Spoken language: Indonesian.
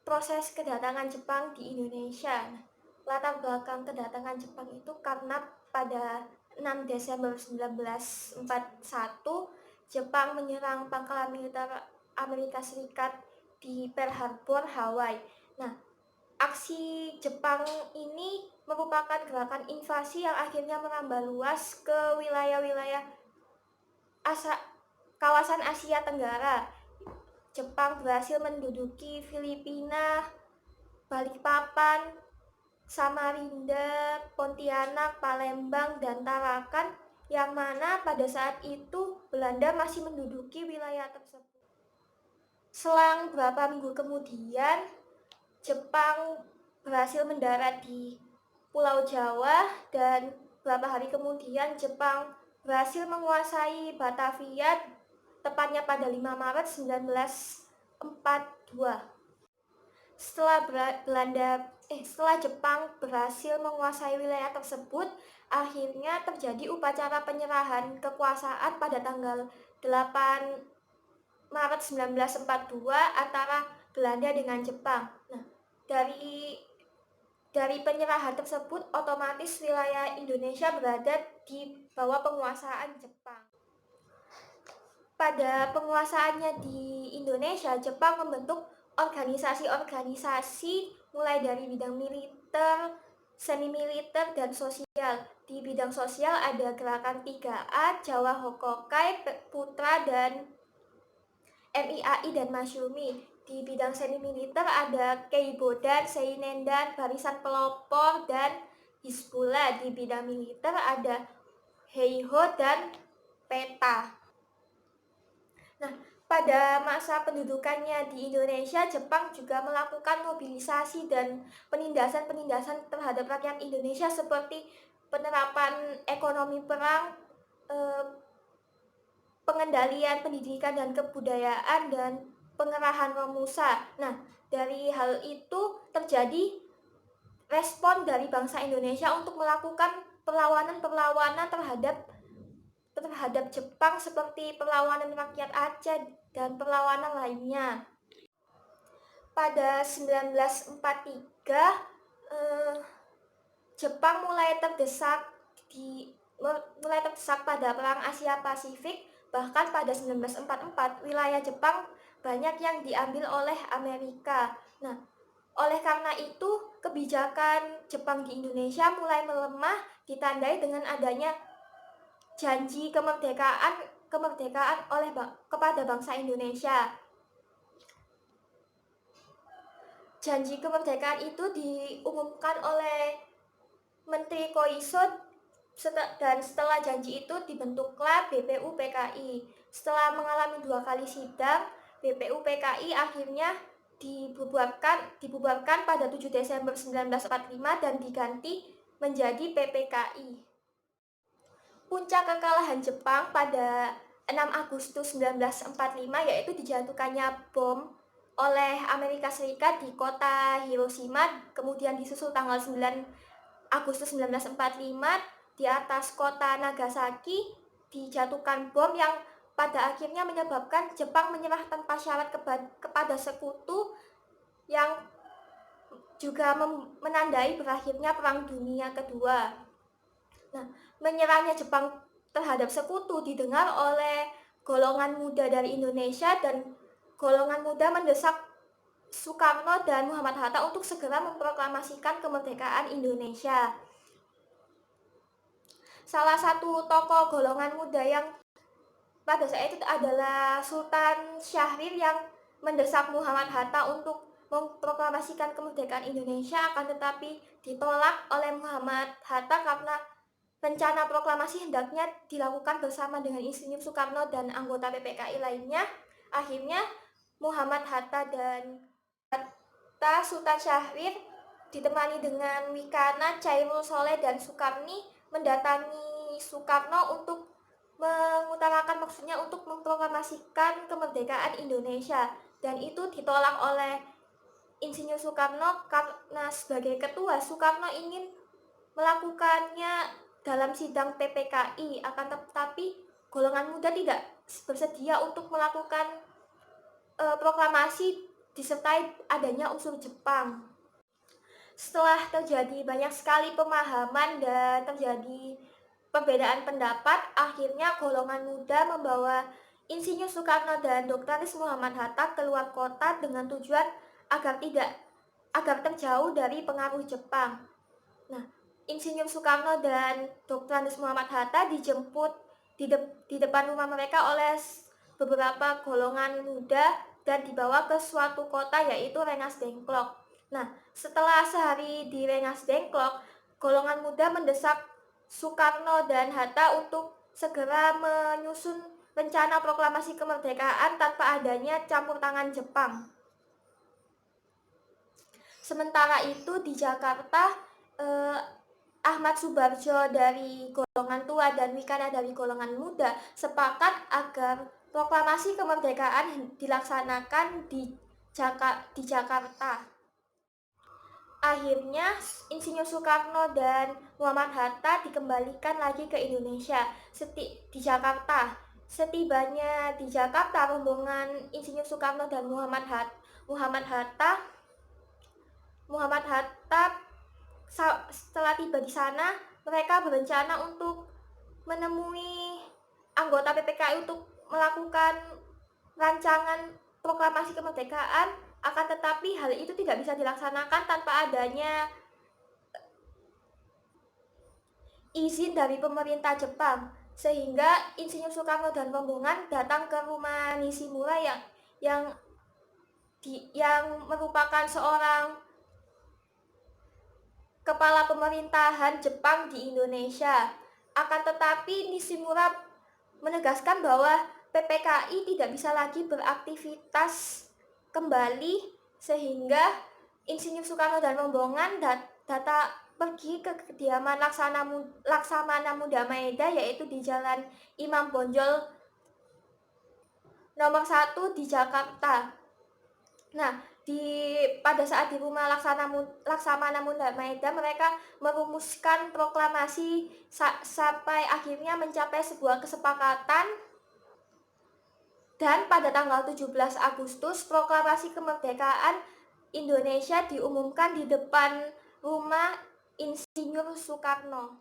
proses kedatangan Jepang di Indonesia. Nah, latar belakang kedatangan Jepang itu karena pada 6 Desember 1941 Jepang menyerang pangkalan militer Amerika Serikat di Pearl Harbor, Hawaii. Nah, aksi Jepang ini merupakan gerakan invasi yang akhirnya merambah luas ke wilayah-wilayah kawasan Asia Tenggara. Jepang berhasil menduduki Filipina, Balikpapan, Samarinda, Pontianak, Palembang, dan Tarakan, yang mana pada saat itu Belanda masih menduduki wilayah tersebut. Selang beberapa minggu kemudian, Jepang berhasil mendarat di Pulau Jawa, dan beberapa hari kemudian Jepang berhasil menguasai Batavia, tepatnya pada 5 Maret 1942. Setelah Jepang berhasil menguasai wilayah tersebut, akhirnya terjadi upacara penyerahan kekuasaan pada tanggal 8 Maret 1942 antara Belanda dengan Jepang. Nah, dari penyerahan tersebut otomatis wilayah Indonesia berada di bawah penguasaan Jepang. Pada penguasaannya di Indonesia, Jepang membentuk organisasi-organisasi mulai dari bidang militer, semi militer, dan sosial. Di bidang sosial ada Gerakan 3A, Jawa Hokokai, Putra, dan MIAI dan Masyumi. Di bidang semi militer ada Keibodan, Seinendan, Barisan Pelopor, dan Hizbullah. Di bidang militer ada Heiho dan PETA. Nah, pada masa pendudukannya di Indonesia, Jepang juga melakukan mobilisasi dan penindasan-penindasan terhadap rakyat Indonesia seperti penerapan ekonomi perang, pengendalian pendidikan dan kebudayaan, dan pengerahan Romusa. Nah, dari hal itu terjadi respon dari bangsa Indonesia untuk melakukan perlawanan-perlawanan terhadap Jepang seperti perlawanan rakyat Aceh dan perlawanan lainnya. Pada 1943, Jepang mulai terdesak pada Perang Asia Pasifik. Bahkan pada 1944, wilayah Jepang banyak yang diambil oleh Amerika. Nah, oleh karena itu, kebijakan Jepang di Indonesia mulai melemah, ditandai dengan adanya janji kemerdekaan kepada bangsa Indonesia. Janji kemerdekaan itu diumumkan oleh Menteri Koiso, dan setelah janji itu dibentuklah BPU PKI. Setelah mengalami 2 kali sidang, BPU PKI akhirnya dibubarkan pada 7 Desember 1945 dan diganti menjadi PPKI. Puncak kekalahan Jepang pada 6 Agustus 1945 yaitu dijatuhkannya bom oleh Amerika Serikat di kota Hiroshima, kemudian disusul tanggal 9 Agustus 1945 di atas kota Nagasaki dijatuhkan bom yang pada akhirnya menyebabkan Jepang menyerah tanpa syarat kepada sekutu, yang juga menandai berakhirnya Perang Dunia Kedua. Nah, menyerahnya Jepang terhadap sekutu didengar oleh golongan muda dari Indonesia, dan golongan muda mendesak Soekarno dan Muhammad Hatta untuk segera memproklamasikan kemerdekaan Indonesia. Salah satu tokoh golongan muda yang pada saat itu adalah Sultan Syahrir, yang mendesak Muhammad Hatta untuk memproklamasikan kemerdekaan Indonesia, akan tetapi ditolak oleh Muhammad Hatta karena rencana proklamasi hendaknya dilakukan bersama dengan Insinyur Soekarno dan anggota PPKI lainnya. Akhirnya Muhammad Hatta Sultan Syahrir ditemani dengan Wikana, Chairul Soleh, dan Sukarni mendatangi Soekarno untuk mengutarakan maksudnya untuk memproklamasikan kemerdekaan Indonesia, dan itu ditolak oleh Insinyur Soekarno karena sebagai ketua Soekarno ingin melakukannya dalam sidang PPKI, akan tetapi golongan muda tidak bersedia untuk melakukan proklamasi disertai adanya unsur Jepang. Setelah terjadi banyak sekali pemahaman dan terjadi perbedaan pendapat, akhirnya golongan muda membawa Insinyur Soekarno dan Dr. Muhammad Hatta keluar kota dengan tujuan agar terjauh dari pengaruh Jepang. Nah, Insinyur Soekarno dan Dr. Muhammad Hatta dijemput di depan rumah mereka oleh beberapa golongan muda dan dibawa ke suatu kota yaitu Rengas Dengklok. Nah, setelah sehari di Rengas Dengklok, golongan muda mendesak Soekarno dan Hatta untuk segera menyusun rencana proklamasi kemerdekaan tanpa adanya campur tangan Jepang. Sementara itu di Jakarta, Ahmad Subarjo dari golongan tua dan Wikana dari golongan muda sepakat agar proklamasi kemerdekaan dilaksanakan di Jakarta. Akhirnya Insinyur Soekarno dan Muhammad Hatta dikembalikan lagi ke Indonesia di Jakarta. Setibanya di Jakarta, rombongan Insinyur Soekarno dan Muhammad Hatta setelah tiba di sana, mereka berencana untuk menemui anggota PPKI untuk melakukan rancangan proklamasi kemerdekaan, akan tetapi hal itu tidak bisa dilaksanakan tanpa adanya izin dari pemerintah Jepang, sehingga Insinyur Soekarno dan rombongan datang ke rumah Nishimura yang merupakan seorang kepala pemerintahan Jepang di Indonesia. Akan tetapi Nishimura menegaskan bahwa PPKI tidak bisa lagi beraktivitas kembali, sehingga Insinyur Soekarno dan rombongan pergi ke kediaman Laksamana Muda Maeda, yaitu di Jalan Imam Bonjol nomor 1 di Jakarta. Nah, pada saat di rumah Laksamana Muda Maeda, mereka merumuskan proklamasi sampai akhirnya mencapai sebuah kesepakatan, dan pada tanggal 17 Agustus proklamasi kemerdekaan Indonesia diumumkan di depan rumah Insinyur Soekarno.